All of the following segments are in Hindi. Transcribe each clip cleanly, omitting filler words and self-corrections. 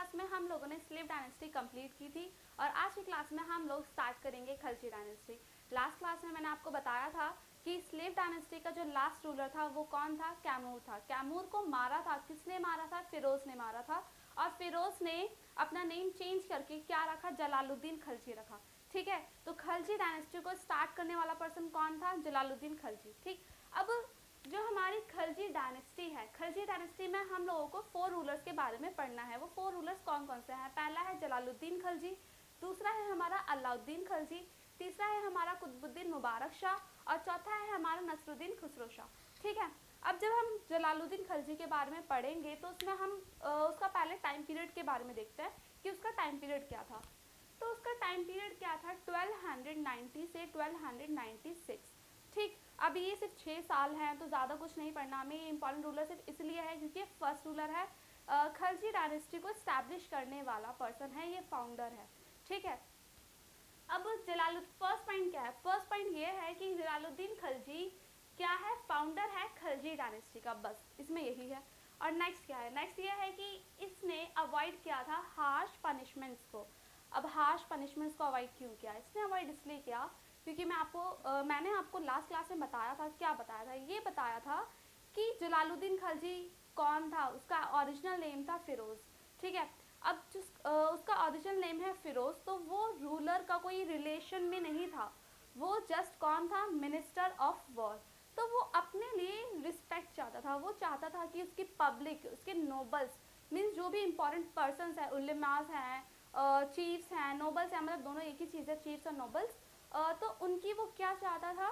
क्लास में हम लोगों ने स्लेव डायनेस्टी कंप्लीट की थी और आज की क्लास में हम लोग स्टार्ट करेंगे खलजी डायनेस्टी। लास्ट क्लास में मैंने आपको बताया था कि स्लेव डायनेस्टी का जो लास्ट रूलर था वो कौन था? कैमूर था। कैमूर को मारा था, किसने मारा था? फिरोज ने मारा था। और फिरोज ने अपना नेम चेंज करके क्या रखा? जलालुद्दीन खलजी रखा। ठीक है, तो खलजी डायनेस्टी को स्टार्ट करने वाला पर्सन कौन था? जलालुद्दीन खलजी। ठीक, अब जो हमारी खलजी डायनेस्टी है, खलजी डायनेस्टी में हम लोगों को 4 रूलर्स के बारे में पढ़ना है। वो 4 रूलर्स कौन कौन से हैं? पहला है जलालुद्दीन खलजी, दूसरा है हमारा अलाउद्दीन खलजी, तीसरा है हमारा कुतुबुद्दीन मुबारक शाह और चौथा है हमारा नसरुद्दीन खुसरो शाह। ठीक है, अब जब हम जलालुद्दीन खलजी के बारे में पढ़ेंगे तो उसमें हम उसका पहले टाइम पीरियड के बारे में देखते हैं कि उसका टाइम पीरियड क्या था। तो उसका टाइम पीरियड क्या था? 1290 से 1296। ठीक, अब ये सिर्फ 6 साल हैं तो ज़्यादा कुछ नहीं पढ़ना हमें। ये इंपॉर्टेंट रूलर सिर्फ इसलिए है क्योंकि फर्स्ट रूलर है, खलजी डायनेस्टी को स्टैब्लिश करने वाला पर्सन है, ये फाउंडर है। ठीक है, अब फर्स्ट पॉइंट क्या है? फर्स्ट पॉइंट ये है कि जलालुद्दीन खलजी क्या है? फाउंडर है खलजी डायनेस्टी का, बस इसमें यही है। और नेक्स्ट क्या है? नेक्स्ट ये है कि इसने अवॉइड किया था हार्श पनिशमेंट्स को। अब हार्श पनिशमेंट्स को अवॉइड क्यों किया? इसने अवॉइड इसलिए किया क्योंकि मैंने आपको लास्ट क्लास में बताया था। क्या बताया था? ये बताया था कि जलालुद्दीन खलजी कौन था? उसका ओरिजिनल नेम था फिरोज। ठीक है, अब उसका ओरिजिनल नेम है फिरोज, तो वो रूलर का कोई रिलेशन में नहीं था। वो जस्ट कौन था? Minister of war. तो वो अपने लिए रिस्पेक्ट चाहता था। वो चाहता था कि उसकी पब्लिक, उसके नोबल्स, मीन्स जो भी इंपॉर्टेंट पर्सन है, उलेमास हैं, चीफ्स हैं, नोबल्स हैं, मतलब दोनों एक ही चीज़ है, चीफ्स और नोबल्स। तो उनकी वो क्या चाहता था?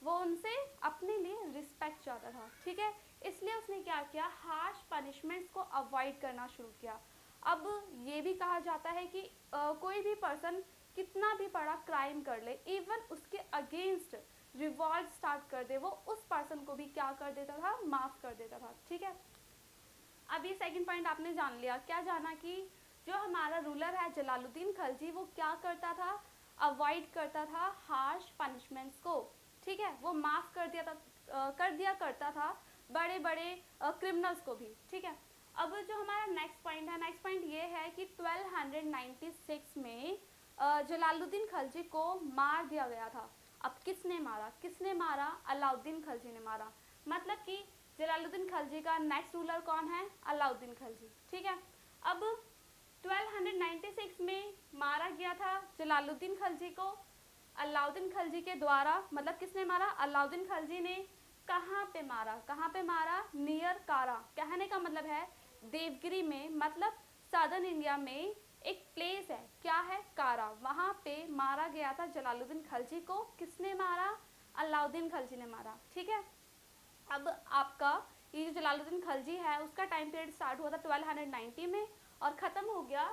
वो उनसे अपने लिए रिस्पेक्ट चाहता था। ठीक है, इसलिए उसने क्या किया? हार्श पनिशमेंट्स को अवॉइड करना शुरू किया। अब ये भी कहा जाता है कि कोई भी पर्सन कितना भी बड़ा क्राइम कर ले, इवन उसके अगेंस्ट रिवॉल्ट स्टार्ट कर दे, वो उस पर्सन को भी क्या कर देता था? माफ कर देता था। ठीक है, अब ये सेकंड पॉइंट आपने जान लिया। क्या जाना कि जो हमारा रूलर है जलालुद्दीन खलजी, वो क्या करता था? अवॉइड करता था हार्श पनिशमेंट्स को। ठीक है, वो माफ कर दिया करता था बड़े बड़े क्रिमिनल्स को भी। ठीक है, अब जो हमारा नेक्स्ट पॉइंट है, नेक्स्ट पॉइंट ये है कि 1296 में जलालुद्दीन खलजी को मार दिया गया था। अब किसने मारा? किसने मारा? अलाउद्दीन खलजी ने मारा। मतलब कि जलालुद्दीन खलजी का नेक्स्ट रूलर कौन है? अलाउद्दीन खलजी। ठीक है, अब 1296 में मारा गया था जलालुद्दीन खलजी को अलाउद्दीन खलजी के द्वारा। मतलब किसने मारा? अलाउद्दीन खलजी ने। कहाँ पे मारा? कहाँ पे मारा? नियर कारा। कहने का मतलब है देवगिरी में, मतलब सदर्न इंडिया में एक प्लेस है, क्या है? कारा। वहाँ पे मारा गया था जलालुद्दीन खलजी को। किसने मारा? अलाउद्दीन खलजी ने मारा। ठीक है, अब आपका ये जो जलालुद्दीन खलजी है उसका टाइम पीरियड स्टार्ट हुआ था 1290 में और ख़त्म हो गया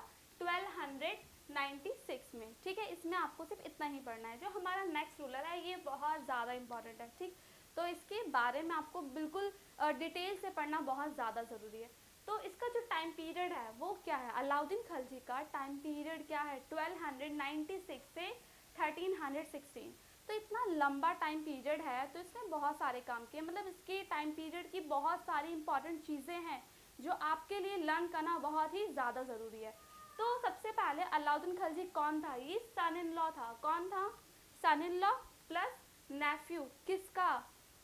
1296 में। ठीक है, इसमें आपको सिर्फ इतना ही पढ़ना है। जो हमारा नेक्स्ट रूलर है ये बहुत ज़्यादा इंपॉर्टेंट है। ठीक, तो इसके बारे में आपको बिल्कुल डिटेल से पढ़ना बहुत ज़्यादा ज़रूरी है। तो इसका जो टाइम पीरियड है वो क्या है? अलाउद्दीन खलजी का टाइम पीरियड क्या है? 1296 से 1316। तो इतना लंबा टाइम पीरियड है, तो इसने बहुत सारे काम किए। मतलब इसके टाइम पीरियड की बहुत सारी इंपॉर्टेंट चीज़ें हैं जो आपके लिए लर्न करना बहुत ही ज़्यादा ज़रूरी है। तो सबसे पहले अलाउद्दीन खलजी कौन था? ये सन इन लॉ था। कौन था? सन इन लॉ प्लस नेफ्यू। किसका?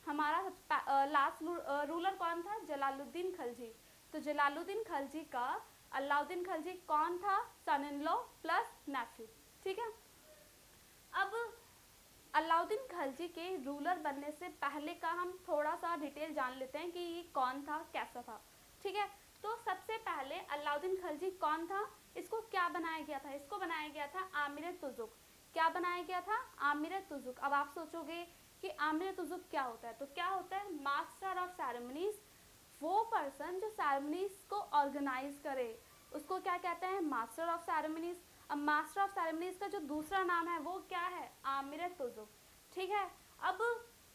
हमारा लास्ट रूलर कौन था? जलालुद्दीन खलजी। तो जलालुद्दीन खलजी का अलाउद्दीन खलजी कौन था? सन इन लॉ प्लस नेफ्यू। ठीक है, अब अलाउद्दीन खलजी के रूलर बनने से पहले का हम थोड़ा सा डिटेल जान लेते हैं कि ये कौन था, कैसा था। ठीक है, तो सबसे पहले अलाउद्दीन खलजी कौन था? इसको क्या बनाया गया था? इसको बनाया गया था आमिर तुजुक। क्या बनाया गया था? आमिर तुजुक। अब आप सोचोगे कि आमिर तुजुक क्या होता है? तो क्या होता है? Master of ceremonies. वो पर्सन जो सेरेमनीज को ऑर्गेनाइज करे उसको क्या कहते हैं? Master of ceremonies. अब मास्टर ऑफ सेरेमनीज का जो दूसरा नाम है वो क्या है? आमिर तुजुक। ठीक है, अब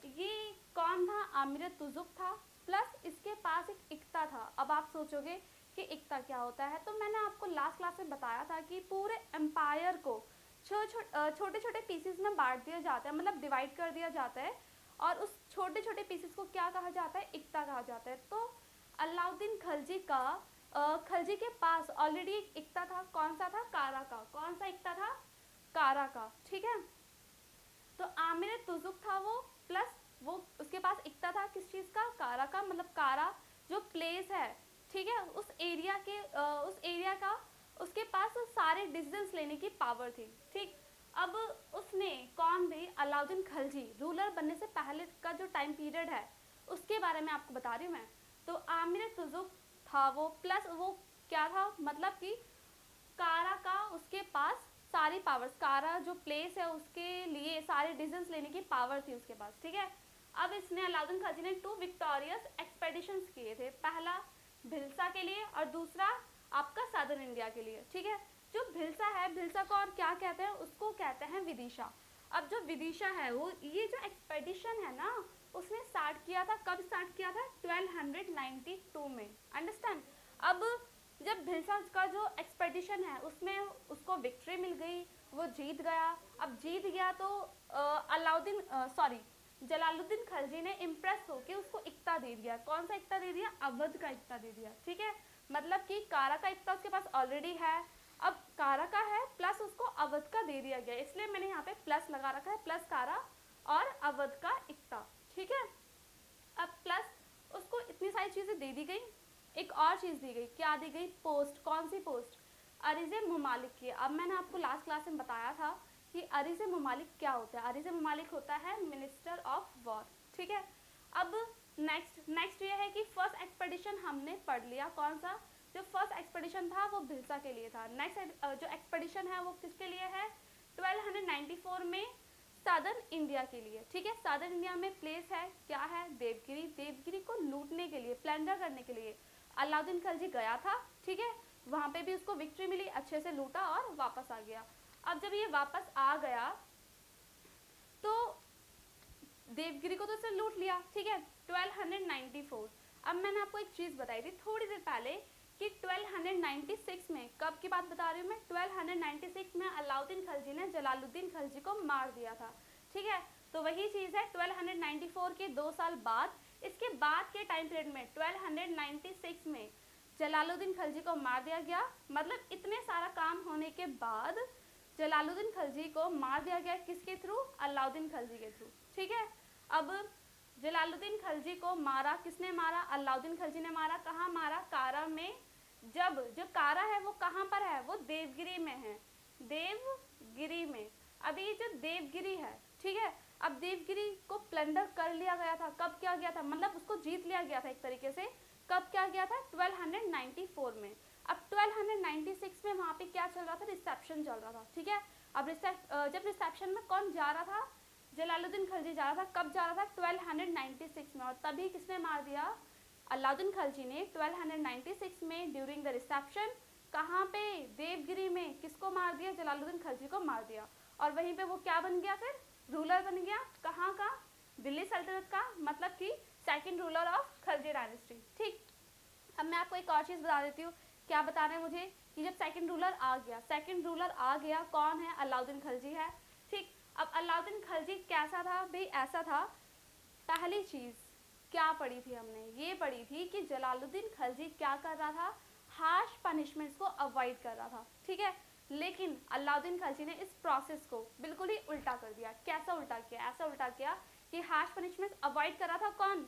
ये कौन था? आमिर तुजुक था, प्लस इसके पास एक इक्ता था। अब आप सोचोगे कि इक्ता क्या होता है? तो मैंने आपको लास्ट क्लास में बताया था कि पूरे एम्पायर को छोटे छोटे पीसेस में बांट दिया जाता है, मतलब डिवाइड कर दिया जाता है, और उस छोटे छोटे पीसेस को क्या कहा जाता है? इक्ता कहा जाता है। तो अलाउद्दीन खलजी का खलजी के पास ऑलरेडी एक इक्ता था, कौन सा था? कारा का। कौन सा इक्ता था? कारा का, ठीक है। तो आमिर तुजुक था वो, प्लस वो उसके पास इक्ता था किस चीज़ का? कारा का। मतलब कारा जो प्लेस है, ठीक है, उस एरिया के उस एरिया का उसके पास सारे डिसीजंस लेने की पावर थी, ठीक। अब उसने कौन भी? अलाउद्दीन खलजी रूलर बनने से पहले का जो टाइम पीरियड है उसके बारे में आपको बता रही हूँ मैं। तो आमिर तुजुक था वो, प्लस वो क्या था? मतलब कि कारा का उसके पास सारी पावर्स, कारा जो प्लेस है उसके लिए सारे डिसीजंस लेने की पावर थी उसके पास, ठीक है। अब इसने अलाउद्दीन खलजी ने 2 विक्टोरियस एक्सपेडिशंस किए थे, पहला भिल्सा के लिए और दूसरा आपका सदर्न इंडिया के लिए, ठीक है। जो भिल्सा है, भिल्सा को और क्या कहते हैं? उसको कहते हैं विदिशा। अब जो विदिशा है वो, ये जो एक्सपेडिशन है ना, उसने स्टार्ट किया था, कब स्टार्ट किया था? 1292 में, अंडरस्टैंड। अब जब भिल्सा का जो एक्सपेडिशन है उसमें उसको विक्ट्री मिल गई, वो जीत गया। अब जीत गया तो जलालुद्दीन खलजी ने इम्प्रेस होकर उसको इक्ता दे दिया। कौन सा इक्ता दे दिया? अवध का इक्ता दे दिया, ठीक है। मतलब कि कारा का इक्ता उसके पास ऑलरेडी है, अब कारा का है प्लस उसको अवध का दे दिया गया, इसलिए मैंने यहाँ पे प्लस लगा रखा है, प्लस कारा और अवध का इक्ता, ठीक है। अब प्लस उसको इतनी सारी चीज़ें दे दी गई, एक और चीज़ दी गई, क्या दी गई? पोस्ट। कौन सी पोस्ट? अरीज़े मुमालिक की। अब मैंने आपको लास्ट क्लास में बताया था कि अरीज़े मुमालिक क्या होता है। अरीज़े मुमालिक होता है मिनिस्टर ऑफ वॉर, ठीक है। अब नेक्स्ट ये है कि फर्स्ट एक्सपेडिशन हमने पढ़ लिया, कौन सा? जो फर्स्ट एक्सपेडिशन था वो भिल्सा के लिए था। नेक्स्ट जो एक्सपेडिशन है वो किसके लिए है? 1294 में सदर्न इंडिया के लिए, ठीक है। सदर्न इंडिया में प्लेस है, क्या है? देवगिरी। देवगिरी को लूटने के लिए, प्लंडर करने के लिए अलाउद्दीन खलजी गया था, ठीक है। वहाँ पे भी उसको विक्ट्री मिली, अच्छे से लूटा और वापस आ गया। अब जब ये वापस आ गया तो देवगिरी को तो उसने लूट लिया, ठीक है। 1294। अब मैंने आपको एक चीज़ बताई थी थोड़ी देर पहले कि 1296 में, कब की बात बता रही हूँ मैं? 1296 में अलाउद्दीन खलजी ने जलालुद्दीन खलजी को मार दिया था, ठीक है। तो वही चीज़ है 1294 के 2 साल बाद, इसके बाद के टाइम पीरियड में 1296 में जलालुद्दीन खलजी को मार दिया गया। मतलब इतने सारा काम होने के बाद जलालुद्दीन खलजी को मार दिया गया, किसके थ्रू? अलाउद्दीन खलजी के थ्रू, ठीक है। अब जलालुद्दीन खलजी को मारा, किसने मारा? अलाउद्दीन खलजी ने मारा। कहाँ मारा? कारा में। जब जो कारा है वो कहाँ पर है? वो देवगिरी में है, देवगिरी में। अब ये जो देवगिरी है, ठीक है, अब देवगिरी को प्लंडर कर लिया गया था। कब किया गया था? मतलब उसको जीत लिया गया था एक तरीके से। कब किया गया था? 1294 में। अब 1296 में वहाँ पे क्या चल रहा था? रिसेप्शन चल रहा था, ठीक है। अब जब रिसेप्शन में कौन जा रहा था? जलालुद्दीन खलजी जा रहा था। कब जा रहा था? 1296 में। और तभी किसने मार दिया? अलाउद्दीन खलजी ने 1296 में ड्यूरिंग द रिसेप्शन, कहाँ पे? देवगिरी में। किसको मार दिया? जलालुद्दीन खलजी को मार दिया। और वहीं पे वो क्या बन गया? फिर रूलर बन गया। कहाँ का? दिल्ली सल्तनत का, मतलब कि second ruler of Khalji dynasty, ठीक। अब मैं आपको एक और चीज़ बता देती हूँ। क्या बता रहे हैं मुझे? कि जब सेकंड रूलर आ गया, सेकंड रूलर आ गया, कौन है? अलाउद्दीन खलजी है, ठीक। अब अलाउद्दीन खलजी कैसा था भाई? ऐसा था, पहली चीज़ क्या पढ़ी थी हमने? ये पढ़ी थी कि जलालुद्दीन खलजी क्या कर रहा था? हार्श पनिशमेंट्स को अवॉइड कर रहा था, ठीक है। लेकिन अलाउद्दीन खलजी ने इस प्रोसेस को बिल्कुल ही उल्टा कर दिया। कैसा उल्टा किया? ऐसा उल्टा किया कि हार्श पनिशमेंट्स अवॉइड कर रहा था कौन?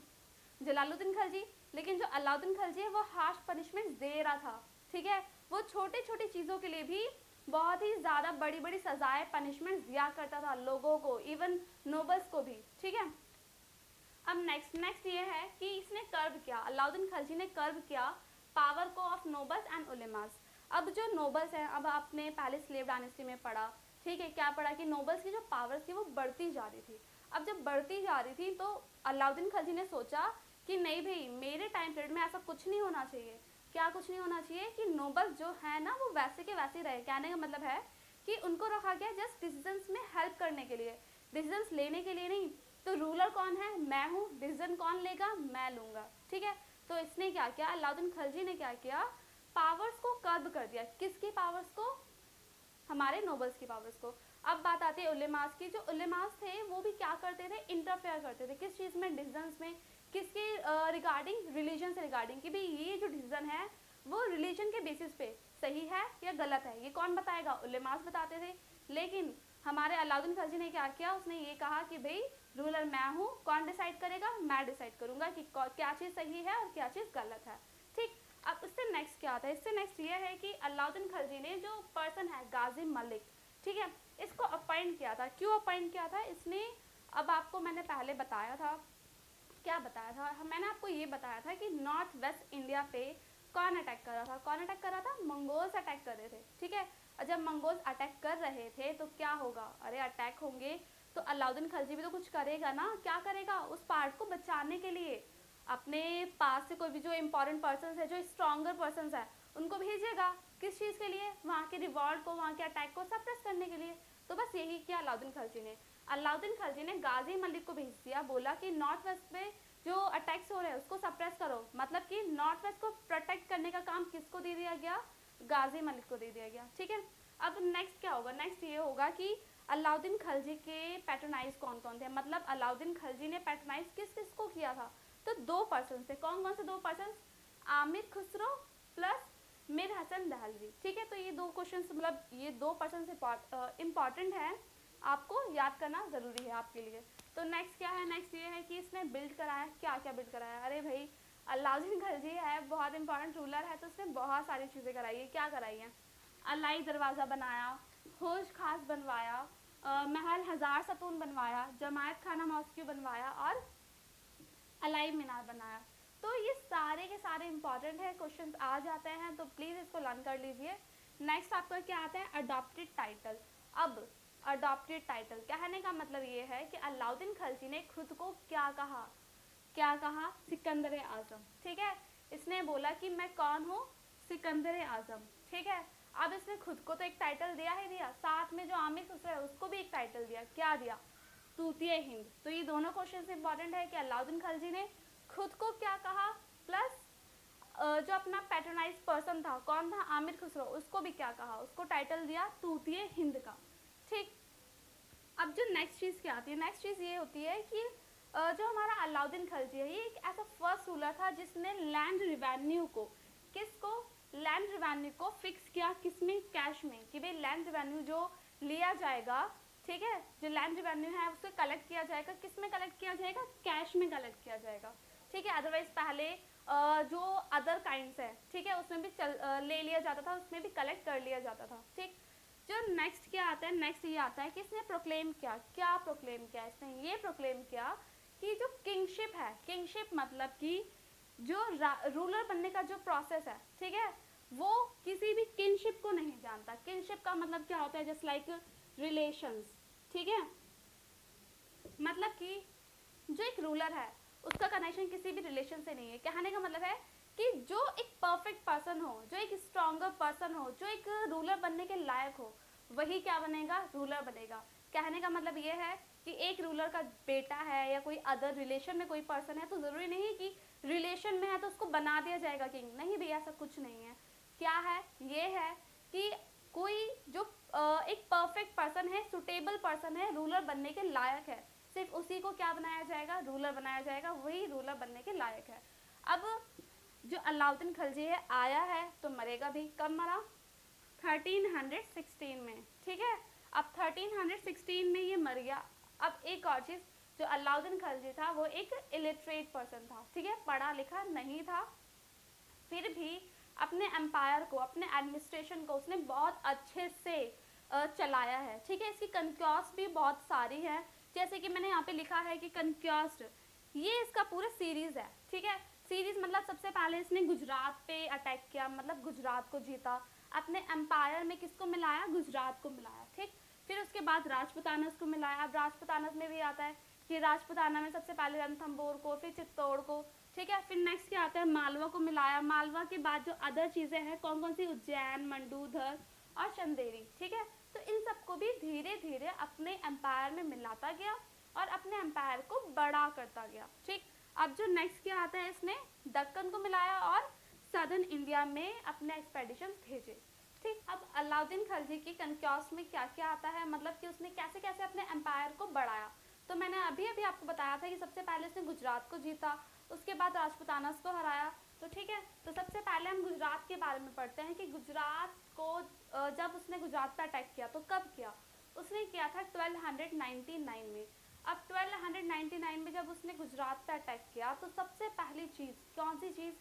जलालुद्दीन खलजी। लेकिन जो अलाउद्दीन खलजी है वो हार्श पनिशमेंट्स दे रहा था, ठीक है। वो छोटी छोटी चीज़ों के लिए भी बहुत ही ज़्यादा बड़ी बड़ी सजाएं, पनिशमेंट्स दिया करता था लोगों को, इवन नोबल्स को भी, ठीक है। अब नेक्स्ट ये है कि इसने कर्व किया, अलाउद्दीन खलजी ने कर्व किया पावर को ऑफ नोबल्स एंड उलेमास। अब जो नोबल्स हैं, अब आपने पहले स्लेव डायनेस्टी में पढ़ा, ठीक है, क्या पढ़ा कि नोबल्स की जो पावर्स थी वो बढ़ती जा रही थी। अब जब बढ़ती जा रही थी तो अलाउद्दीन खलजी ने सोचा कि नहीं भाई, मेरे टाइम पीरियड में ऐसा कुछ नहीं होना चाहिए। क्या कुछ नहीं होना चाहिए? कि नोबल्स जो है ना वो वैसे के वैसे रहे। कहने का मतलब है कि उनको रखा गया जस्ट डिसीजंस में हेल्प करने के लिए, डिसीजंस लेने के लिए नहीं। तो रूलर कौन है? मैं हूँ। डिसीजन कौन लेगा? मैं लूँगा, ठीक है। तो इसने क्या किया? अलाउद्दीन खलजी ने क्या किया? पावर्स को कर्ब कर दिया। किसकी पावर्स को? हमारे नोबल्स की पावर्स को। अब बात आती है उलेमास की। जो उलेमास थे वो भी क्या करते थे? इंटरफेयर करते थे। किस चीज़ में? डिसीजंस में। किसके रिगार्डिंग? रिलीजन से रिगार्डिंग, कि भाई ये जो डिसीजन है वो रिलीजन के बेसिस पे सही है या गलत है ये कौन बताएगा, उलेमास बताते थे। लेकिन हमारे अलाउद्दीन खिलजी ने क्या किया, उसने ये कहा कि भाई रूलर मैं हूँ, कौन डिसाइड करेगा, मैं डिसाइड करूंगा कि क्या चीज़ सही है और क्या चीज़ गलत है। ठीक, अब इससे नेक्स्ट क्या आता है, इससे नेक्स्ट ये है कि अलाउद्दीन खिलजी ने जो पर्सन है गाजी मलिक, ठीक है, इसको अपॉइंट किया था। क्यों अपॉइंट किया था इसने, अब आपको मैंने पहले बताया था, क्या बताया था, मैंने आपको ये बताया था कि नॉर्थ वेस्ट इंडिया पे कौन अटैक कर रहा था, कौन अटैक कर रहा था, मंगोल्स अटैक कर रहे थे, ठीक है। और जब मंगोल्स अटैक कर रहे थे तो क्या होगा, अरे अटैक होंगे तो अलाउद्दीन खिलजी भी तो कुछ करेगा ना, क्या करेगा, उस पार्ट को बचाने के लिए अपने पास से कोई भी जो इम्पोर्टेंट पर्सन है, जो स्ट्रॉन्गर पर्सन है, उनको भेजेगा। किस चीज़ के लिए, वहाँ के रिवॉल्ट को, वहाँ के अटैक को सप्रेस करने के लिए। तो बस यही किया अलाउद्दीन खिलजी ने। अलाउद्दीन खिलजी ने गाजी मलिक को भेज दिया, बोला कि नॉर्थ वेस्ट में जो अटैक्स हो रहे हैं उसको सप्रेस करो, मतलब कि नॉर्थ वेस्ट को प्रोटेक्ट करने का काम किसको दे दिया गया, गाजी मलिक को दे दिया गया, ठीक है। अब नेक्स्ट क्या होगा, नेक्स्ट ये होगा कि अलाउद्दीन खिलजी के पैट्रोनाइज कौन कौन थे, मतलब अलाउद्दीन खिलजी ने पैट्रोनाइज किस किस को किया था, तो दो पर्सन थे। कौन कौन से दो पर्सन, आमिर खुसरो प्लस मीर हसन दहलवी, ठीक है। तो ये दो क्वेश्चन, मतलब ये दो पर्सन इम्पॉर्टेंट है, आपको याद करना ज़रूरी है आपके लिए। तो नेक्स्ट क्या है, नेक्स्ट ये है कि इसने बिल्ड कराया, क्या क्या बिल्ड कराया, अरे भाई अलाउद्दीन खिलजी है, बहुत इंपॉर्टेंट रूलर है, तो उसने बहुत सारी चीज़ें कराई है। क्या कराई है, अलाई दरवाज़ा बनाया, होश खास बनवाया, महल हज़ार सतून बनवाया, जमायत खाना मॉस्क्यू बनवाया और अलाई मीनार बनाया। तो ये सारे के सारे इंपॉर्टेंट है, क्वेश्चंस आ जाते हैं, तो प्लीज़ इसको लर्न कर लीजिए। नेक्स्ट आपका क्या आता है, अडॉप्टेड टाइटल। अब अडॉप्टेड टाइटल कहने का मतलब ये है कि अलाउद्दीन खिलजी ने खुद को क्या कहा, क्या कहा, सिकंदर आज़म, ठीक है। इसने बोला कि मैं कौन हूँ, सिकंदर आज़म, ठीक है। अब इसने खुद को तो एक टाइटल दिया ही दिया, साथ में जो आमिर खुसरो है उसको भी एक टाइटल दिया, क्या दिया, तूतिए हिंद। तो ये दोनों क्वेश्चन इंपॉर्टेंट है कि अलाउद्दीन खिलजी ने खुद को क्या कहा, प्लस जो अपना पैट्रोनाइज पर्सन था, कौन था, आमिर खुसरो, उसको भी क्या कहा, उसको टाइटल दिया तूतिए हिंद का, ठीक। अब जो नेक्स्ट चीज़ क्या आती है, नेक्स्ट चीज़ ये होती है कि जो हमारा अलाउद्दीन खिलजी है, ये एक ऐसा फर्स्ट रूलर था जिसने लैंड रिवेन्यू को, किसको, लैंड रिवेन्यू को फिक्स किया, किसमें, कैश में, कि भाई लैंड रिवेन्यू जो लिया जाएगा, ठीक है, जो लैंड रिवेन्यू है उसको कलेक्ट किया जाएगा, किस में कलेक्ट किया जाएगा, कैश में कलेक्ट किया जाएगा, ठीक है। अदरवाइज पहले जो अदर काइंड्स है, ठीक है, उसमें भी ले लिया जाता था, उसमें भी कलेक्ट कर लिया जाता था, ठीक। जो नेक्स्ट क्या आता है, नेक्स्ट ये आता है कि इसने प्रोक्लेम किया, क्या प्रोक्लेम किया, इसने ये प्रोक्लेम किया कि जो किंगशिप है, किंगशिप मतलब कि जो रूलर बनने का जो प्रोसेस है, ठीक है, वो किसी भी किंगशिप को नहीं जानता। किंगशिप का मतलब क्या होता है, जस्ट लाइक रिलेशंस, ठीक है, मतलब कि जो एक रूलर है उसका कनेक्शन किसी भी रिलेशन से नहीं है। कहने का मतलब है कि जो एक परफेक्ट पर्सन हो, जो एक स्ट्रॉन्गर पर्सन हो, जो एक रूलर बनने के लायक हो, वही क्या बनेगा, रूलर बनेगा। कहने का मतलब ये है कि एक रूलर का बेटा है या कोई अदर रिलेशन में कोई पर्सन है, तो ज़रूरी नहीं कि रिलेशन में है तो उसको बना दिया जाएगा किंग, नहीं भैया, ऐसा कुछ नहीं है। क्या है, ये है कि कोई जो एक परफेक्ट पर्सन है, सुटेबल पर्सन है, रूलर बनने के लायक है, सिर्फ उसी को क्या बनाया जाएगा, रूलर बनाया जाएगा, वही रूलर बनने के लायक है। अब जो अलाउद्दीन खिलजी है, आया है तो मरेगा भी, कब मरा, 1316 में, ठीक है। अब 1316 में ये मर गया। अब एक और चीज़, जो अलाउद्दीन खिलजी था वो एक इलिटरेट पर्सन था, ठीक है, पढ़ा लिखा नहीं था, फिर भी अपने एम्पायर को, अपने एडमिनिस्ट्रेशन को उसने बहुत अच्छे से चलाया है, ठीक है। इसकी कंक्योस्ट भी बहुत सारी है, जैसे कि मैंने यहाँ पे लिखा है कि कंक्योस्ट, ये इसका पूरा सीरीज़ है, ठीक है। सीरीज़ मतलब सबसे पहले इसने गुजरात पे अटैक किया, मतलब गुजरात को जीता, अपने एम्पायर में किसको मिलाया, गुजरात को मिलाया, ठीक। फिर उसके बाद राजपुतानस को मिलाया। अब राजपुतानस में भी आता है कि राजपुताना में सबसे पहले रणथंभौर को, फिर चित्तौड़ को, ठीक है। फिर नेक्स्ट क्या आता है, मालवा को मिलाया। मालवा के बाद जो अदर चीज़ें हैं, कौन कौन सी, उज्जैन, मंडूधर और चंदेरी, ठीक है। तो इन सबको भी धीरे धीरे अपने एम्पायर में मिलाता गया और अपने एम्पायर को बड़ा करता गया, ठीक। अब जो नेक्स्ट क्या आता है, इसने दक्कन को मिलाया और सदर्न इंडिया में अपने एक्सपेडिशन भेजे, ठीक। अब अलाउद्दीन खिलजी की कंक्योस्ट में क्या क्या आता है, मतलब कि उसने कैसे कैसे अपने एम्पायर को बढ़ाया। तो मैंने अभी अभी आपको बताया था कि सबसे पहले उसने गुजरात को जीता, उसके बाद राजपुतानस को हराया, तो ठीक है, तो सबसे पहले हम गुजरात के बारे में पढ़ते हैं कि गुजरात को जब उसने गुजरात पर अटैक किया तो कब किया। उसने किया था 1299 में। अब 1299 में जब उसने गुजरात पर अटैक किया तो सबसे पहली चीज़ कौन सी चीज़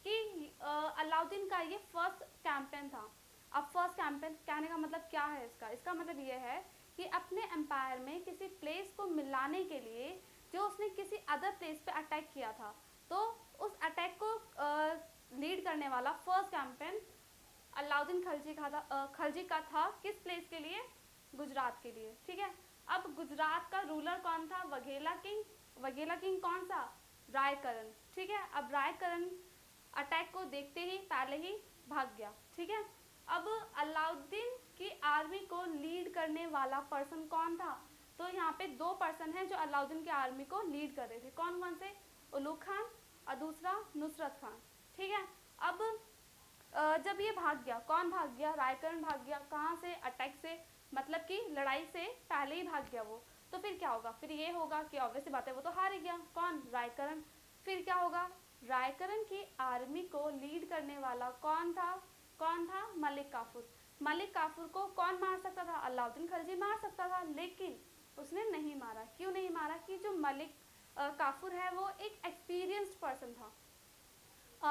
कि अलाउद्दीन का ये फर्स्ट कैंपेन था। अब फर्स्ट कैंपेन कहने का मतलब क्या है इसका मतलब ये है कि अपने एम्पायर में किसी प्लेस को मिलाने के लिए जो उसने किसी अदर प्लेस पे अटैक किया था, तो उस अटैक को लीड करने वाला फर्स्ट कैंपेन अलाउद्दीन खलजी का था। किस प्लेस के लिए? गुजरात के लिए। ठीक है, अब गुजरात का रूलर कौन था? वघेला किंग कौन सा? रायकरण। ठीक है, अब रायकरण अटैक को देखते ही पहले ही भाग गया। ठीक है, अब अलाउद्दीन की आर्मी को लीड करने वाला पर्सन कौन था? तो यहाँ पे दो पर्सन हैं जो अलाउद्दीन की आर्मी को लीड कर रहे थे। कौन कौन से? उलूग खान और दूसरा नुसरत खान। ठीक है, अब जब ये भाग गया, कौन भाग गया? रायकरण भाग गया। कहाँ से? अटैक से, मतलब कि लड़ाई से पहले ही भाग गया वो। तो फिर क्या होगा? फिर ये होगा कि ऑब्वियस बात है वो तो हार ही गया। कौन? रायकरण। फिर क्या होगा? रायकरण की आर्मी को लीड करने वाला कौन था? मलिक काफूर। मलिक काफूर को कौन मार सकता था? अलाउद्दीन खिलजी मार सकता था, लेकिन उसने नहीं मारा। क्यों नहीं मारा? कि जो मलिक काफूर है वो एक एक्सपीरियंस्ड पर्सन था।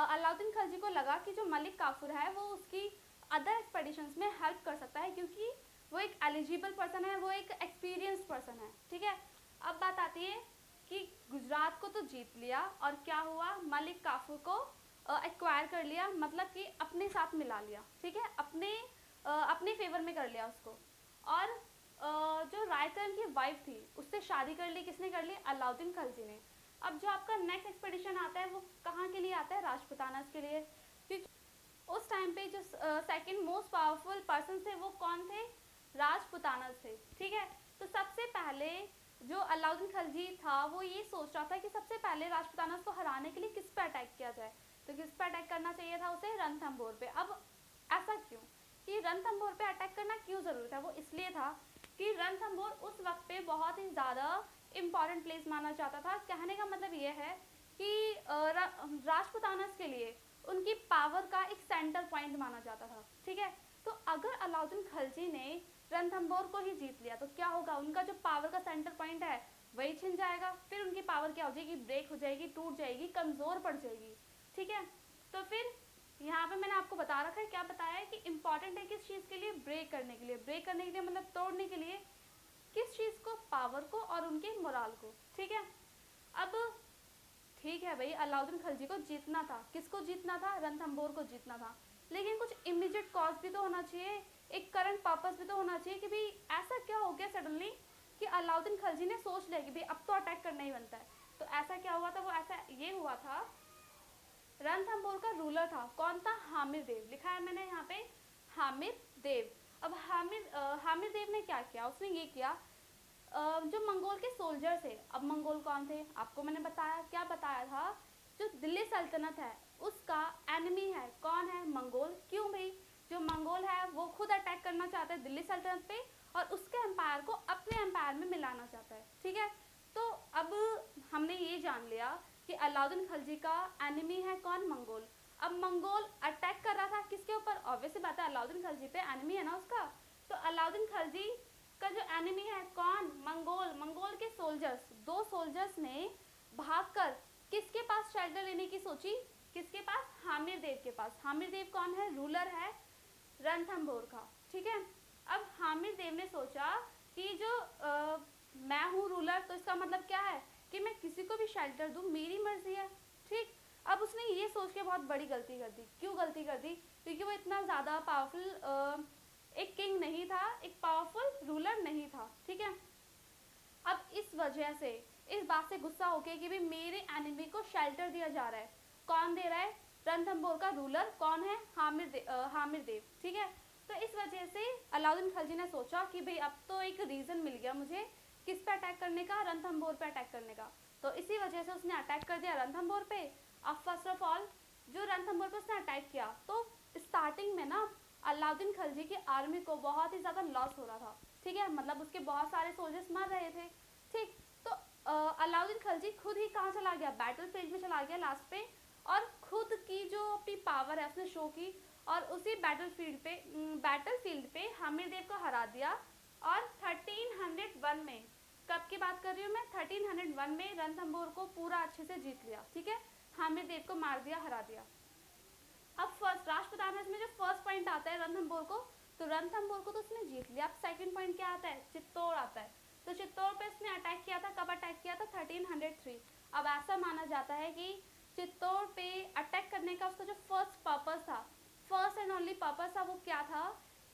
अलाउद्दीन खिलजी को लगा कि जो मलिक काफूर है वो उसकी अदर एक्सपेडिशंस में हेल्प कर सकता है, क्योंकि वो एक एलिजिबल पर्सन है, वो एक एक्सपीरियंस्ड पर्सन है। ठीक है, अब बात आती है कि गुजरात को तो जीत लिया और क्या हुआ? मलिक काफूर को एक्वायर कर लिया, मतलब कि अपने साथ मिला लिया। ठीक है, अपने फेवर में कर लिया उसको। और जो रायकरण की वाइफ थी उससे शादी कर ली। किसने कर ली? अलाउद्दीन खिलजी ने। अब जो आपका नेक्स्ट एक्सपेडिशन आता है वो कहाँ के लिए आता है? राजपुतानास के लिए। क्योंकि उस टाइम पे जो सेकंड मोस्ट पावरफुल पर्सन थे वो कौन थे? राजपुतानास थे। ठीक है, तो सबसे पहले जो अलाउद्दीन खिलजी था वो ये सोच रहा था कि सबसे पहले राजपुतानास को हराने के लिए किस पे अटैक किया जाए। तो किस पे अटैक करना चाहिए था उसे? रणथंभौर पे। अब ऐसा क्यों कि रणथंभौर पे अटैक करना क्यों जरूरी था? वो इसलिए था कि रणथंभौर उस वक्त पे बहुत ही ज़्यादा इम्पॉर्टेंट प्लेस माना जाता था। कहने का मतलब ये है कि राजपुतानास के लिए उनकी पावर का एक सेंटर पॉइंट माना जाता था। ठीक है, तो अगर अलाउद्दीन खिलजी ने रणथंभौर को ही जीत लिया तो क्या होगा? उनका जो पावर का सेंटर पॉइंट है वही छिन जाएगा। फिर उनकी पावर क्या हो जाएगी? ब्रेक हो जाएगी, टूट जाएगी, कमज़ोर पड़ जाएगी। ठीक है, तो फिर यहाँ पे मैंने आपको बता रखा है, क्या बताया है कि इम्पॉर्टेंट है किस चीज़ के लिए? ब्रेक करने के लिए। ब्रेक करने के लिए मतलब तोड़ने के लिए किस चीज़ को? पावर को और उनके मोराल को। ठीक है, अब ठीक है भाई, अलाउद्दीन खिलजी को जीतना था। किसको जीतना था? रणथंभौर को जीतना था, लेकिन कुछ इमीडिएट कॉज भी तो होना चाहिए, एक करंट पर्पस भी तो होना चाहिए कि भाई ऐसा क्या हो गया सडनली कि अलाउद्दीन खिलजी ने सोच लिया कि भाई अब तो अटैक करना ही बनता है। तो ऐसा क्या हुआ था? वो ऐसा ये हुआ था, रणथंभौर का रूलर था। कौन था? हामिर देव। लिखा है मैंने यहाँ पे हामिर देव। अब हामिर देव ने क्या किया? उसने ये किया, जो मंगोल के सोल्जर थे। अब मंगोल कौन थे? आपको मैंने बताया, क्या बताया था? जो दिल्ली सल्तनत है उसका एनिमी है। कौन है? मंगोल। क्यों भाई? जो मंगोल है वो खुद अटैक करना चाहता है दिल्ली सल्तनत पे और उसके एम्पायर को अपने एम्पायर में मिलाना चाहता है। ठीक है, तो अब हमने ये जान लिया कि अलाउद्दीन खिलजी का एनिमी है कौन? मंगोल। अब मंगोल अटैक कर रहा था किसके ऊपर? ऑब्वियसली बात है अलाउद्दीन खिलजी पे, एनिमी है ना उसका। तो अलाउद्दीन खिलजी का जो एनिमी है कौन? मंगोल। मंगोल के सोल्जर्स, दो सोल्जर्स ने भागकर किसके पास शेल्टर लेने की सोची? किसके पास? हामिर देव के पास। हामिर देव कौन है? रूलर है रणथंभौर का। ठीक है, अब हामिर देव ने सोचा कि जो मैं हूँ रूलर, तो इसका मतलब क्या है कि मैं किसी को भी शेल्टर दूँ, मेरी मर्जी है। ठीक, अब उसने ये सोच के बहुत बड़ी गलती कर दी। क्यों गलती कर दी? क्योंकि वो इतना ज़्यादा पावरफुल एक किंग नहीं था, एक पावरफुल रूलर नहीं था। ठीक है, अब इस वजह से, इस बात से गुस्सा होके कि भाई मेरे एनिमी को शेल्टर दिया जा रहा है, कौन दे रहा है? रणथंभौर का रूलर कौन है? हामिर देव। ठीक है, तो इस वजह से अलाउद्दीन खिलजी ने सोचा कि भाई अब तो एक रीज़न मिल गया मुझे किस पे अटैक करने का? रणथंभौर पे अटैक करने का। तो इसी वजह से उसने अटैक कर दिया रणथंभौर पे। अब फर्स्ट ऑफ ऑल जो रणथंभौर पे उसने अटैक किया तो स्टार्टिंग में ना अलाउद्दीन खिलजी की आर्मी को बहुत ही ज़्यादा लॉस हो रहा था। ठीक है, मतलब उसके बहुत सारे सोल्जर्स मर रहे थे। ठीक, तो अलाउद्दीन खिलजी खुद ही कहाँ चला गया? बैटल फील्ड में चला गया लास्ट पे, और खुद की जो अपनी पावर है उसने शो की और उसी बैटलफील्ड पे हमीरदेव को हरा दिया। और 1301 में, कब की बात कर रही हूँ मैं, 1301 में रणथंभौर को पूरा अच्छे से जीत लिया। ठीक है, हमीरदेव को मार दिया, हरा दिया। अब फर्स्ट राष्ट्रप्रधान में जो फर्स्ट पॉइंट आता है रणथंभौर को, तो रणथंभौर को तो उसने जीत लिया। अब सेकंड पॉइंट क्या आता है, चित्तौड़ आता है। तो चित्तौड़ पे इसने अटैक किया था, कब अटैक किया था, 1303। अब ऐसा माना जाता है कि चित्तौड़ पे अटैक करने का उसका जो फर्स्ट पर्पस था, फर्स्ट एंड ओनली पर्पस था, वो क्या था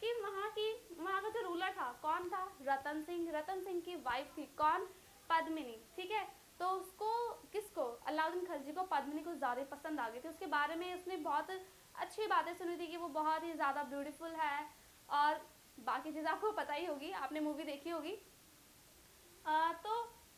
कि वहाँ का जो रूलर था कौन था, रतन सिंह। रतन सिंह की वाइफ थी कौन, पद्मिनी। ठीक है, तो उसको किसको, अलाउद्दीन खिलजी को पद्मिनी को ज़्यादा पसंद आ गई थी। उसके बारे में उसने बहुत अच्छी बातें सुनी थी कि वो बहुत ही ज़्यादा ब्यूटीफुल है और बाकी चीज़ आपको पता ही होगी, आपने मूवी देखी होगी। तो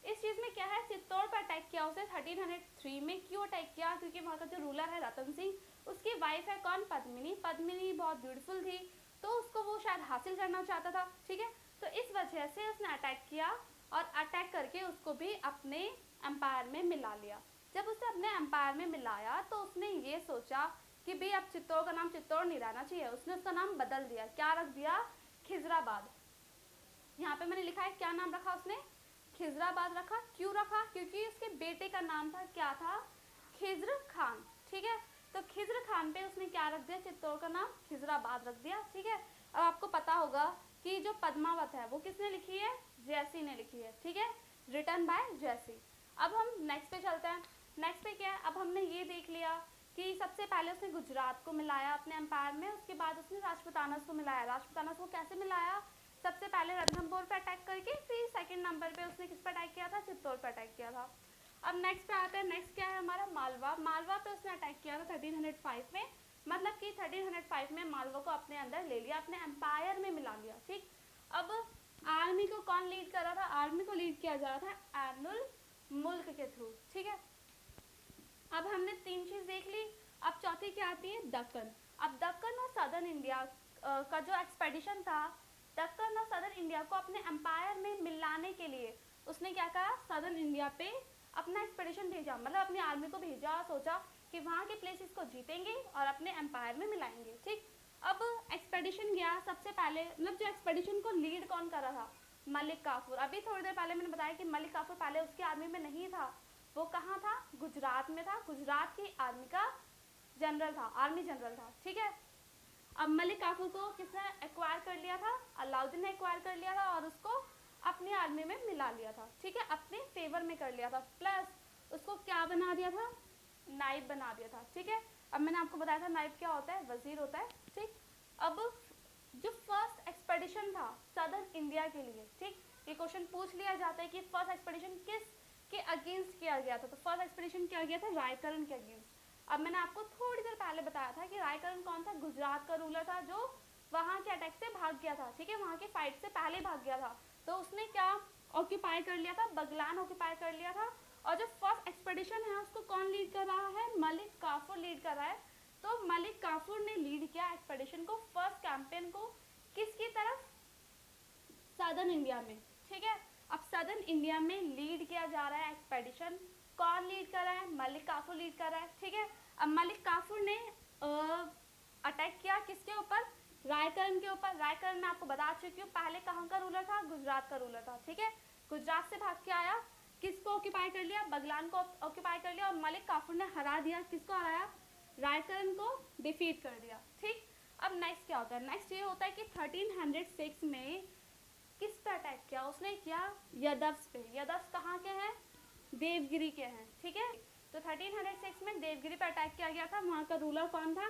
इस चीज़ में क्या है, चित्तौड़ पर अटैक किया उसने 1303 में। क्यों अटैक किया, क्योंकि वहाँ का जो रूलर है रतन सिंह, उसकी वाइफ है कौन, पद्मिनी। पद्मिनी बहुत ब्यूटीफुल थी, तो उसको वो शायद हासिल करना चाहता था। ठीक है, तो इस वजह से उसने अटैक किया और अटैक करके उसको भी अपने एम्पायर में मिला लिया। जब उसे अपने एम्पायर में मिलाया तो उसने ये सोचा कि भाई अब चित्तौड़ का नाम चित्तौड़ नहीं रहना चाहिए। उसने उसका नाम बदल दिया, क्या रख दिया, खिजराबाद। यहाँ पे मैंने लिखा है क्या नाम रखा उसने, खिजराबाद रखा। क्यों रखा, क्योंकि उसके बेटे का नाम था, क्या था, खिज्र खान। ठीक है, तो खिज्र खान पे उसने क्या रख दिया, चित्तौड़ का नाम खिजराबाद रख दिया। ठीक है, अब आपको पता होगा कि जो पद्मावत है वो किसने लिखी है, जयसी ने लिखी है। ठीक है, रिटन बाय जयसी। अब हम नेक्स्ट पे चलते हैं। नेक्स्ट पे क्या है, अब हमने ये देख लिया कि सबसे पहले उसने गुजरात को मिलाया अपने एम्पायर में, उसके बाद उसने राजपूतानास को मिलाया। राजपूतानास को कैसे मिलाया, सबसे पहले रणथंभौर पे अटैक करके, फिर सेकंड नंबर पे उसने किस पे अटैक किया था, चित्तौड़ पे अटैक किया था। अब नेक्स्ट पे आते हैं, नेक्स्ट क्या है हमारा, मालवा। मालवा पे उसने अटैक किया था 1305 में, मतलब कि 1305 में मालवा को अपने अंदर ले लिया, अपने एम्पायर में मिला लिया। ठीक, अब आर्मी को कौन लीड कर रहा था, आर्मी को लीड किया जा रहा था एर्नुल मुल्क के थ्रू। ठीक है, अब हमने तीन चीज देख ली। अब चौथी क्या आती है, दक्कन। अब दक्कन और सदर्न इंडिया का जो एक्सपेडिशन था, दक्कन और सदर्न इंडिया को अपने एम्पायर में मिलाने के लिए उसने क्या कहा, सदर्न इंडिया पे अपना एक्सपेडिशन भेजा, मतलब अपनी आर्मी को भेजा। सोचा कि वहाँ के प्लेसेस को जीतेंगे और अपने एम्पायर में मिलाएंगे। ठीक, अब एक्सपेडिशन गया, सबसे पहले मतलब जो एक्सपेडिशन को लीड कौन कर रहा था, मलिक काफूर। अभी थोड़ी देर पहले मैंने बताया कि मलिक काफूर पहले उसकी आर्मी में नहीं था, वो कहाँ था, गुजरात में था। गुजरात की आर्मी का जनरल था, आर्मी जनरल था। ठीक है, अब मलिक काफूर को किसने एक्वायर कर लिया था, अलाउद्दीन ने एक्वायर कर लिया था और उसको अपनी आर्मी में मिला लिया था। ठीक है, अपने फेवर में कर लिया था, प्लस उसको क्या बना दिया था, नाइब बना दिया था। ठीक है, अब मैंने आपको बताया था नाइब क्या होता है, वजीर होता है। ठीक, अब जो फर्स्ट एक्सपेडिशन था सदर्न इंडिया के लिए, ठीक, ये क्वेश्चन पूछ लिया जाता है कि फर्स्ट एक्सपेडिशन किस के अगेंस्ट किया गया था, तो फर्स्ट एक्सपेडिशन किया गया था रायकरण के अगेंस्ट। अब मैंने आपको थोड़ी देर पहले बताया था कि रायकरण कौन था, गुजरात का रूलर था जो वहाँ के अटैक से भाग गया था। ठीक है, वहाँ के फाइट से पहले भाग गया था, तो उसने क्या ऑक्यूपाई कर लिया था, बगलान ऑक्यूपाई कर लिया था। और जो फर्स्ट एक्सपेडिशन है उसको कौन लीड कर रहा है, मलिक काफूर लीड कर रहा है। तो मलिक काफूर ने लीड किया एक्सपेडिशन को, फर्स्ट कैंपेन को, किसकी तरफ, सदर्न इंडिया में। ठीक है, अब सदर्न इंडिया में लीड किया जा रहा है एक्सपेडिशन, कौन लीड कर रहा है, मलिक काफूर लीड कर रहा है। ठीक है, अब मलिक काफूर ने अटैक किया किसके ऊपर, रायकरण के ऊपर। रायकरण मैं आपको बता चुकी हूँ पहले कहाँ का रूलर था, गुजरात का रूलर था। ठीक है, गुजरात से भाग के आया, किसको ऑक्यूपाई कर लिया, बगलान को ऑक्यूपाई कर लिया और मलिक काफूर ने हरा दिया, किसको हराया, रायकरण को डिफीट कर दिया। ठीक, अब नेक्स्ट क्या होता है, नेक्स्ट ये होता है कि 1306 में किस पे अटैक किया उसने, किया यदव्स पे। यदव्स कहाँ के हैं, देवगिरी के हैं। ठीक है, तो 1306 में देवगिरी पे अटैक किया गया था, वहाँ का रूलर कौन था,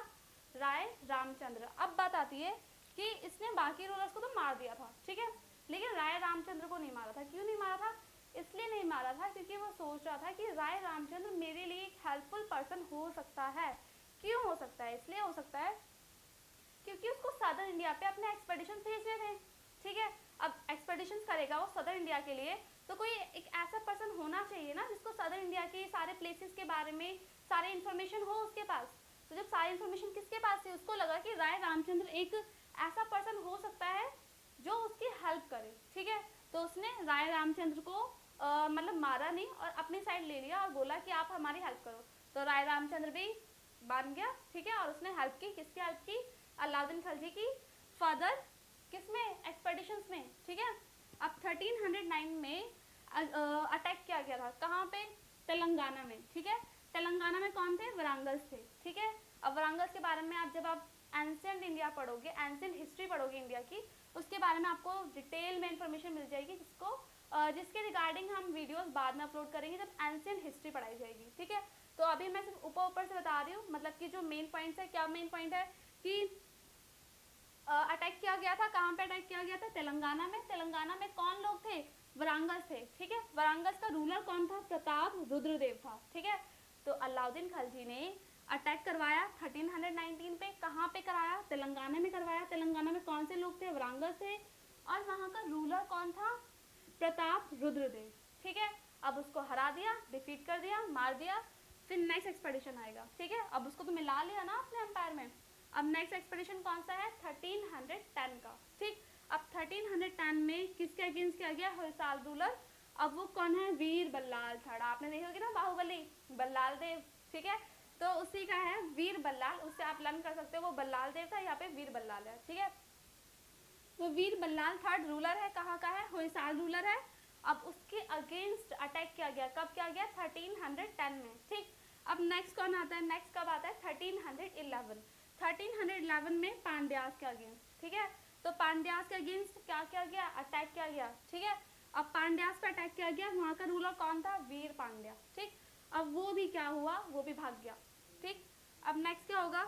राय रामचंद्र। अब बात आती है कि इसने बाकी रूलर्स को तो मार दिया था, ठीक है, लेकिन राय रामचंद्र को नहीं मारा था। क्यों नहीं मारा था, इसलिए नहीं मारा था क्योंकि वो सोच रहा था कि राय रामचंद्र मेरे लिए एक हेल्पफुल पर्सन हो सकता है। क्यों हो सकता है, इसलिए हो सकता है क्योंकि उसको सदर्न इंडिया पे अपने एक्सपेडिशन भेजने थे। ठीक है, अब एक्सपेडिशन करेगा वो सदर्न इंडिया के लिए, तो कोई एक ऐसा पर्सन होना चाहिए ना जिसको सदर्न इंडिया के सारे प्लेसेस के बारे में सारे इन्फॉर्मेशन हो उसके पास। तो जब सारी इन्फॉर्मेशन किसके पास थी, उसको लगा कि राय रामचंद्र एक ऐसा पर्सन हो सकता है जो उसकी हेल्प करे। ठीक है, तो उसने राय रामचंद्र को मतलब मारा नहीं और अपनी साइड ले लिया और बोला कि आप हमारी हेल्प करो। तो राय रामचंद्र भी बन गया, ठीक है, और उसने हेल्प की, किसकी हेल्प की, अलाउद्दीन खिलजी की, फर्दर किसमें, एक्सपेडिशंस में, ठीक है। अब 1309 में अटैक किया गया था, कहाँ पे, तेलंगाना में, ठीक है। तेलंगाना में कौन थे, वरांगल्स थे, ठीक है। अब वरांगल्स के बारे में आप जब आप एंशिएंट इंडिया पढ़ोगे, एंशिएंट हिस्ट्री पढ़ोगे इंडिया की, उसके बारे में आपको डिटेल में इंफॉर्मेशन मिल जाएगी, जिसके रिगार्डिंग हम वीडियोस बाद में अपलोड करेंगे जब एंशिएंट हिस्ट्री पढ़ाई जाएगी, ठीक है। तो अभी मैं सिर्फ ऊपर से बता रही हूँ, मतलब कि जो मेन पॉइंट्स है, क्या मेन पॉइंट है कि अटैक किया गया था, कहाँ पे अटैक किया गया था, तेलंगाना में। तेलंगाना में कौन लोग थे, वरांगल्स थे, ठीक है। वरांगल्स का रूलर कौन था, प्रताप रुद्रदेव था, ठीक है। तो अलाउद्दीन खिलजी ने अटैक करवाया 1319 पे, कहाँ पे कराया, तेलंगाना में करवाया। तेलंगाना में कौन से लोग थे, वरांगल्स थे, और वहाँ का रूलर कौन था, प्रताप रुद्रदेव, ठीक है। अब उसको हरा दिया, डिफीट कर दिया, मार दिया, फिर नेक्स्ट एक्सपेडिशन आएगा, ठीक है। अब उसको तो मिला लिया ना अपने एम्पायर में। अब नेक्स्ट एक्सपेडिशन कौन सा है, 1310 का, ठीक। अब 1310 में किसके अगेंस्ट किया गया, होयसाल रूलर। अब वो कौन है, वीर बल्लाल थर्ड, आपने देखी होगी ना बाहुबली, बल्लाल देव, ठीक है। तो उसी का है वीर बल्लाल, उससे आप लर्न कर सकते हो, वो बल्लाल देव था, यहाँ पे वीर बल्लाल है, ठीक है। तो वीर बल्लाल थर्ड रूलर है, कहाँ का है, होयसाल रूलर है। अब उसके अगेंस्ट अटैक किया गया, कब किया गया, 1310 में, ठीक। अब नेक्स्ट कौन आता है, नेक्स्ट कब आता है, 1311। 1311 में पांड्यास के अगेंस्ट, ठीक है। तो पांड्यास के अगेंस्ट क्या किया गया, अटैक किया गया, ठीक है। अब पांड्यास पे अटैक किया गया, वहाँ का रूलर कौन था, वीर पांड्या, ठीक। अब वो भी क्या हुआ, वो भी भाग गया, ठीक। अब नेक्स्ट क्या होगा,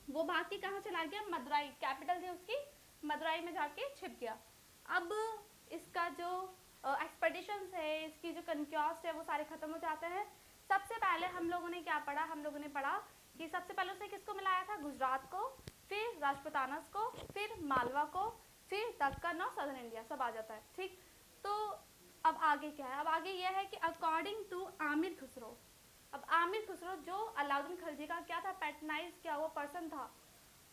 वो भाग के कहाँ चला गया, मदुराई, कैपिटल थी उसकी, मदुराई में जाके छिप गया। अब इसका जो एक्सपेडिशन है, इसकी जो कन्क्वेस्ट है, वो सारे खत्म हो जाते हैं। सबसे पहले हम लोगों ने क्या पढ़ा, हम लोगों ने पढ़ा कि सबसे पहले उसने किसको मिलाया था, गुजरात को, फिर राजपूतानास को, फिर मालवा को, फिर दक्कन और सदर्न इंडिया, सब आ जाता है, ठीक। तो अब आगे क्या है, अब आगे यह है कि अकॉर्डिंग टू आमिर खुसरो, अब आमिर खुसरो जो अलाउद्दीन खिलजी का क्या था, पैटर्नाइज किया हुआ पर्सन था,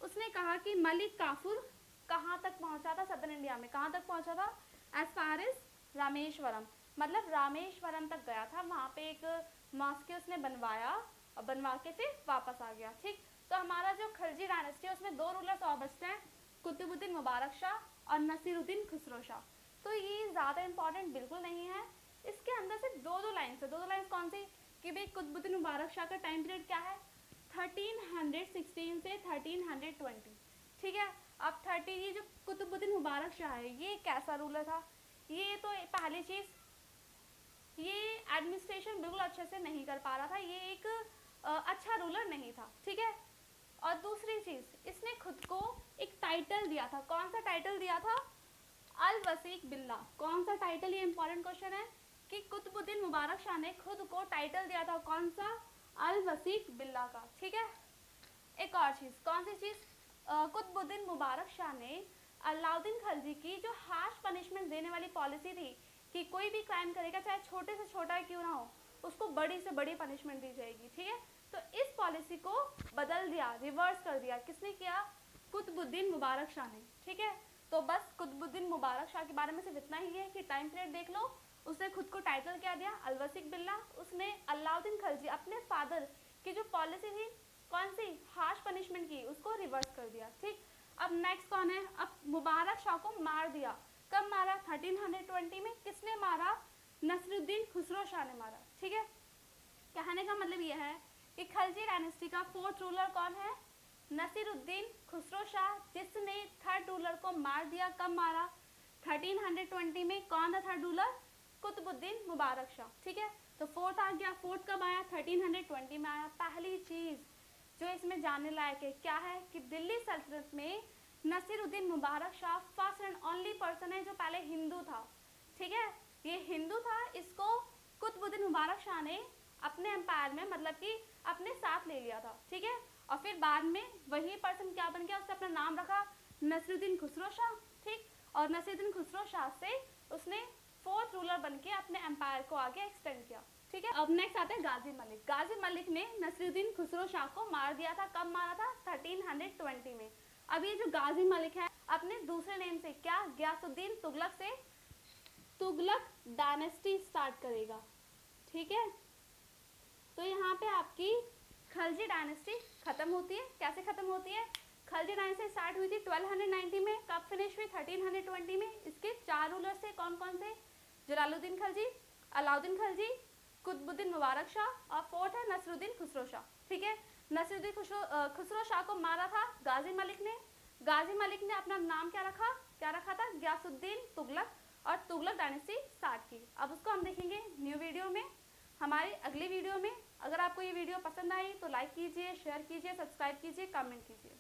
उसने कहा कि मलिक काफूर कहाँ तक पहुंचा था, सदर्न इंडिया में कहाँ तक पहुंचा था, एज फार एज रामेश्वरम, मतलब रामेश्वरम तक गया था, वहाँ पे एक मॉस्क उसने बनवाया और बनवा के फिर वापस आ गया, ठीक। तो हमारा जो खिलजी डायनेस्टी है उसमें दो रूलर्स और बचते हैं, कुतुबुद्दीन मुबारक शाह और नसीरुद्दीन खुसरो शाह। तो ये ज़्यादा इंपॉर्टेंट बिल्कुल नहीं है, इसके अंदर से दो लाइन्स है, दो लाइन्स कौन सी, कि भाई कुतुबुद्दीन मुबारक शाह का टाइम पीरियड क्या है, 1316 से 1320, ठीक है। अब 30, ये जो कुतुबुद्दीन मुबारक शाह है, ये कैसा रूलर था, ये तो पहली चीज़, ये एडमिनिस्ट्रेशन बिल्कुल अच्छे से नहीं कर पा रहा था, ये एक अच्छा रूलर नहीं था, ठीक है। और दूसरी चीज़, इसने खुद को एक टाइटल दिया था, कौन सा टाइटल दिया था, अल वसीक बिल्ला। कौन सा टाइटल, ये इंपॉर्टेंट क्वेश्चन है कि कुतुबुद्दीन मुबारक शाह ने खुद को टाइटल दिया था, कौन सा, अल वसीक बिल्ला का, ठीक है। एक और चीज़, कौन सी चीज़, कुतुबुद्दीन मुबारक शाह ने अलाउद्दीन खिलजी की जो हार्श पनिशमेंट देने वाली पॉलिसी थी कि कोई भी क्राइम करेगा चाहे छोटे से छोटा क्यों ना हो, उसको बड़ी से बड़ी पनिशमेंट दी जाएगी, ठीक है। तो इस पॉलिसी को बदल दिया, रिवर्स कर दिया, किसने किया, कुतुबुद्दीन मुबारक शाह ने, ठीक है। तो बस कुतुबुद्दीन मुबारक शाह के बारे में सिर्फ इतना ही है कि टाइम पीरियड देख लो, उसने खुद को टाइटल क्या दिया, अलवसिक बिल्ला। उसने अलाउद्दीन खिलजी अपने फादर की जो पॉलिसी थी, कौन सी, हार्श पनिशमेंट की, उसको रिवर्स कर दिया, ठीक। अब नेक्स्ट कौन है, अब मुबारक शाह को मार दिया, कब मारा, 1320 में, किसने मारा, नसरुद्दीन खुसरो शाह ने मारा, ठीक है। कहने का मतलब यह है कि खिलजी डायनेस्टी का फोर्थ रूलर कौन है, नसीरुद्दीन खुसरो शाह, जिसने थर्ड रूलर को मार दिया, कब मारा, 1320 में। कौन था थर्ड रूलर, कुतुबुद्दीन मुबारक शाह, ठीक है। तो फोर्थ आ गया, फोर्थ कब आया, 1320 में आया। पहली चीज जो इसमें जानने लायक है क्या है कि दिल्ली सल्तनत में Nasiruddin Mubarak Shah first and only person है जो पहले हिंदू था, ठीक है। ये हिंदू था, इसको कुतुबुद्दीन मुबारक शाह ने अपने एम्पायर में, मतलब कि अपने साथ ले लिया था, ठीक है। और फिर बाद में वही पर्सन क्या बन गया, उसने अपना नाम रखा नसीरुद्दीन खुसरो शाह, ठीक। और नसीरुद्दीन खुसरो शाह से उसने फोर्थ रूलर बन के अपने एम्पायर को आगे एक्सटेंड किया, ठीक है। अब नेक्स्ट आते हैं गाजी मलिक। गाजी मलिक ने नसीरुद्दीन खुसरो शाह को मार दिया था, कब मारा था, 1320 में। अब ये जो गाजी मलिक है अपने दूसरे नेम से क्या, गयासुद्दीन तुगलक से तुगलक डायनेस्टी स्टार्ट करेगा, ठीक है। तो यहाँ पे आपकी खलजी डायनेस्टी खत्म होती है। कैसे खत्म होती है? खलजी डायनेस्टी स्टार्ट हुई थी 1290 में, कब फिनिश हुई? 1320 में। इसके 4 रूलर्स थे, कौन कौन से? जलालुद्दीन खलजी, अलाउद्दीन खलजी, कुतुबुद्दीन मुबारक शाह और फोर्थ है नसरुद्दीन खुसरो शाह। ठीक है, नसरुद्दीन खुसरो शाह को मारा था गाजी मलिक ने। गाजी मलिक ने अपना नाम क्या रखा था? गयासुद्दीन तुगलक, और तुगलक डायनेस्टी स्टार्ट की। अब उसको हम देखेंगे न्यू वीडियो में, हमारी अगली वीडियो में। अगर आपको ये वीडियो पसंद आई तो लाइक कीजिए, शेयर कीजिए, सब्सक्राइब कीजिए, कमेंट कीजिए।